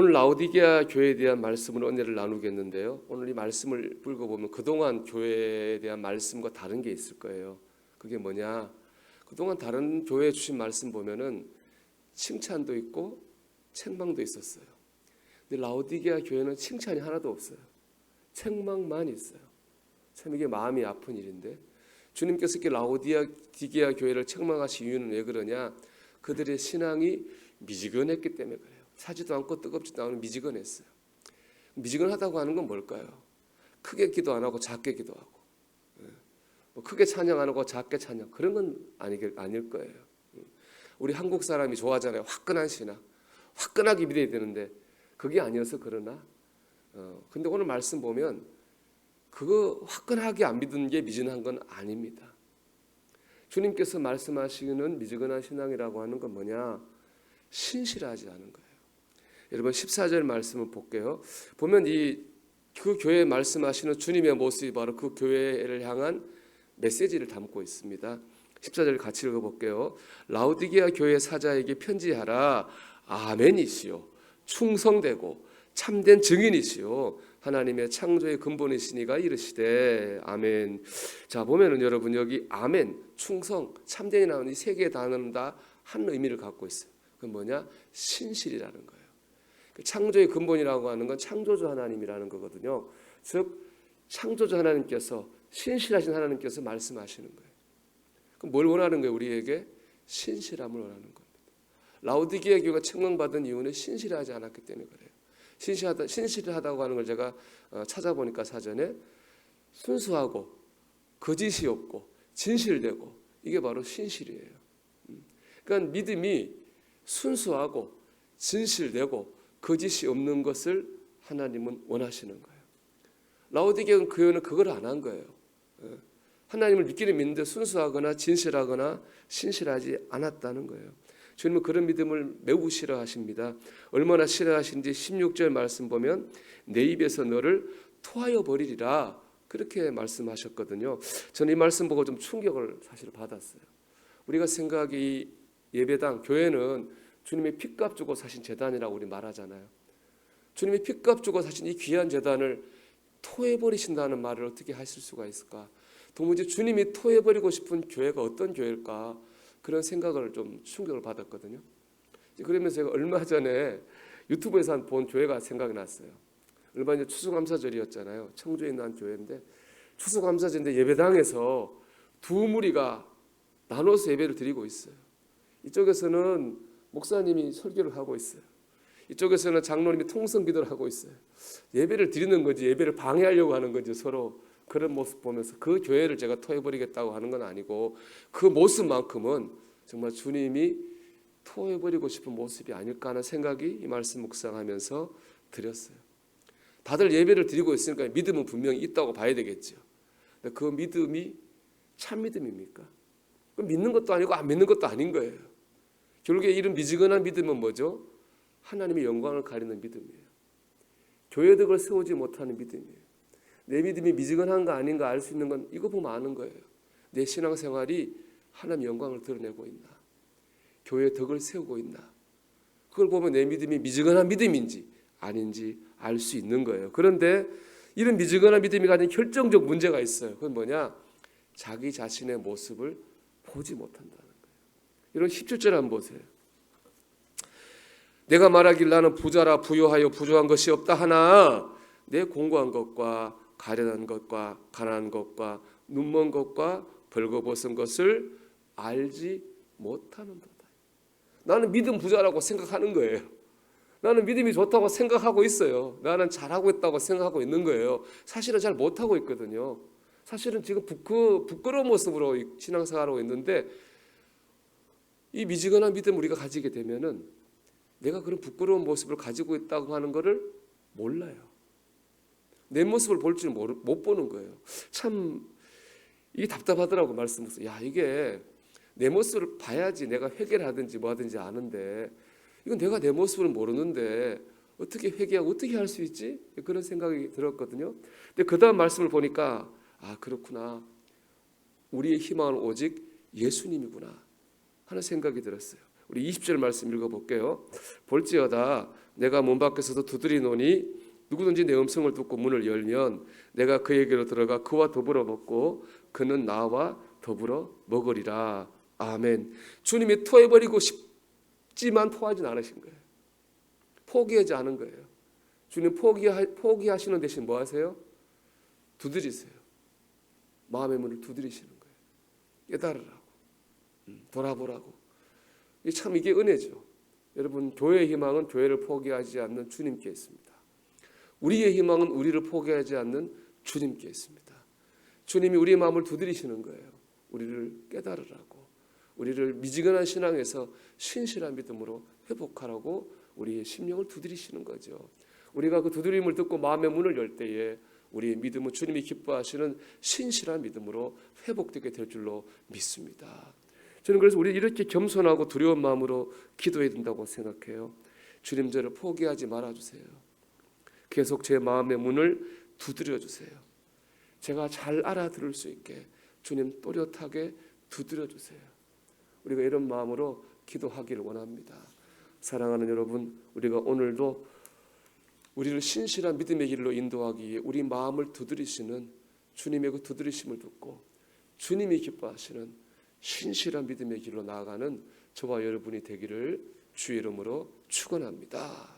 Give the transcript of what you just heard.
오늘 라오디게아 교회에 대한 말씀으로 은혜를 나누겠는데요. 오늘 이 말씀을 읽어보면 그동안 교회에 대한 말씀과 다른 게 있을 거예요. 그게 뭐냐? 그동안 다른 교회에 주신 말씀 보면은 칭찬도 있고 책망도 있었어요. 근데 라오디게아 교회는 칭찬이 하나도 없어요. 책망만 있어요. 참 이게 마음이 아픈 일인데 주님께서 이렇게 라오디게아 교회를 책망하신 이유는 왜 그러냐? 그들의 신앙이 미지근했기 때문에 그래요. 차지도 않고 뜨겁지도 않고 미지근했어요. 미지근하다고 하는 건 뭘까요? 크게 기도 안 하고 작게 기도하고, 뭐 크게 찬양 안 하고 작게 찬양, 그런 건 아닐 거예요. 우리 한국 사람이 좋아하잖아요. 화끈한 신앙, 화끈하게 믿어야 되는데 그게 아니어서 그러나, 근데 오늘 말씀 보면 그거 화끈하게 안 믿는 게 미진한 건 아닙니다. 주님께서 말씀하시는 미지근한 신앙이라고 하는 건 뭐냐? 신실하지 않은 거예요. 여러분 14절 말씀을 볼게요. 보면 그 교회에 말씀하시는 주님의 모습이 바로 그 교회를 향한 메시지를 담고 있습니다. 14절 같이 읽어볼게요. 라오디게아 교회 사자에게 편지하라. 아멘이시요 충성되고 참된 증인이시요 하나님의 창조의 근본이시니가 이르시되 아멘. 자 보면은 여러분 여기 아멘, 충성, 참된이 나오는 이 세 개의 단어는 다 한 의미를 갖고 있어요. 그건 뭐냐? 신실이라는 거예요. 창조의 근본이라고 하는 건 창조주 하나님이라는 거거든요. 즉 창조주 하나님께서, 신실하신 하나님께서 말씀하시는 거예요. 그럼 뭘 원하는 거예요? 우리에게 신실함을 원하는 겁니다. 라오디게아 교회가 책망받은 이유는 신실하지 않았기 때문에 그래요. 신실하다고 하는 걸 제가 찾아보니까 사전에 순수하고 거짓이 없고 진실되고, 이게 바로 신실이에요. 그러니까 믿음이 순수하고 진실되고 거짓이 없는 것을 하나님은 원하시는 거예요. 라오디게아 교회는 그걸 안 한 거예요. 하나님을 믿기는 믿는데 순수하거나 진실하거나 신실하지 않았다는 거예요. 주님은 그런 믿음을 매우 싫어하십니다. 얼마나 싫어하시는지 16절 말씀 보면 내 입에서 너를 토하여 버리리라, 그렇게 말씀하셨거든요. 저는 이 말씀 보고 좀 충격을 사실 받았어요. 우리가 생각이 예배당, 교회는 주님이 핏값 주고 사신 재단이라고 우리 말하잖아요. 주님이 핏값 주고 사신 이 귀한 재단을 토해버리신다는 말을 어떻게 하실 수가 있을까? 도무지 주님이 토해버리고 싶은 교회가 어떤 교회일까? 그런 생각을 좀 충격을 받았거든요. 그러면서 제가 얼마 전에 유튜브에서 본 교회가 생각이 났어요. 얼마 전에 추수감사절이었잖아요. 청주에 있는 한 교회인데 추수감사절인데 예배당에서 두 무리가 나눠서 예배를 드리고 있어요. 이쪽에서는 목사님이 설교를 하고 있어요. 이쪽에서는 장로님이 통성 기도를 하고 있어요. 예배를 드리는 건지 예배를 방해하려고 하는 건지 서로 그런 모습 보면서 그 교회를 제가 토해버리겠다고 하는 건 아니고 그 모습만큼은 정말 주님이 토해버리고 싶은 모습이 아닐까 하는 생각이 이 말씀 묵상하면서 들었어요. 다들 예배를 드리고 있으니까 믿음은 분명히 있다고 봐야 되겠죠. 근데 그 믿음이 참 믿음입니까? 믿는 것도 아니고 안 믿는 것도 아닌 거예요. 결국에 이런 미지근한 믿음은 뭐죠? 하나님의 영광을 가리는 믿음이에요. 교회덕을 세우지 못하는 믿음이에요. 내 믿음이 미지근한가 아닌가 알 수 있는 건 이거 보면 아는 거예요. 내 신앙생활이 하나님의 영광을 드러내고 있나, 교회의 덕을 세우고 있나, 그걸 보면 내 믿음이 미지근한 믿음인지 아닌지 알 수 있는 거예요. 그런데 이런 미지근한 믿음이 가진 결정적 문제가 있어요. 그건 뭐냐? 자기 자신의 모습을 보지 못한다는 거예요. 이런 17절 한번 보세요. 내가 말하길 나는 부자라 부요하여 부족한 것이 없다 하나 내 공고한 것과 가련한 것과 가난한 것과 눈먼 것과 벌거벗은 것을 알지 못하는도다. 나는 믿음 부자라고 생각하는 거예요. 나는 믿음이 좋다고 생각하고 있어요. 나는 잘하고 있다고 생각하고 있는 거예요. 사실은 잘 못하고 있거든요. 사실은 지금 부끄러운 모습으로 신앙생활하고 있는데, 이 미지근한 믿음을 우리가 가지게 되면은 내가 그런 부끄러운 모습을 가지고 있다고 하는 것을 몰라요. 내 모습을 볼 줄 못 보는 거예요. 참 이게 답답하더라고. 말씀에서 이게 내 모습을 봐야지 내가 회개를 하든지 뭐 하든지 아는데, 이건 내가 내 모습을 모르는데 어떻게 회개하고 어떻게 할 수 있지? 그런 생각이 들었거든요. 근데 그 다음 말씀을 보니까 그렇구나, 우리의 희망은 오직 예수님이구나 하는 생각이 들었어요. 우리 20절 말씀 읽어볼게요. 볼지어다 내가 문 밖에서도 두드리노니 누구든지 내 음성을 듣고 문을 열면 내가 그에게로 들어가 그와 더불어 먹고 그는 나와 더불어 먹으리라. 아멘. 주님이 토해버리고 싶지만 토하진 않으신 거예요. 포기하지 않은 거예요. 주님 포기하시는 대신 뭐 하세요? 두드리세요. 마음의 문을 두드리시는 거예요. 깨달으라고, 돌아보라고. 참 이게 은혜죠. 여러분, 교회의 희망은 교회를 포기하지 않는 주님께 있습니다. 우리의 희망은 우리를 포기하지 않는 주님께 있습니다. 주님이 우리의 마음을 두드리시는 거예요. 우리를 깨달으라고, 우리를 미지근한 신앙에서 신실한 믿음으로 회복하라고 우리의 심령을 두드리시는 거죠. 우리가 그 두드림을 듣고 마음의 문을 열 때에 우리의 믿음은 주님이 기뻐하시는 신실한 믿음으로 회복되게 될 줄로 믿습니다. 저는 그래서 우리 이렇게 겸손하고 두려운 마음으로 기도해야 된다고 생각해요. 주님, 저를 포기하지 말아주세요. 계속 제 마음의 문을 두드려 주세요. 제가 잘 알아들을 수 있게 주님 또렷하게 두드려 주세요. 우리가 이런 마음으로 기도하기를 원합니다. 사랑하는 여러분, 우리가 오늘도 우리를 신실한 믿음의 길로 인도하기 위해 우리 마음을 두드리시는 주님의 그 두드리심을 듣고 주님이 기뻐하시는 신실한 믿음의 길로 나아가는 저와 여러분이 되기를 주의 이름으로 축원합니다.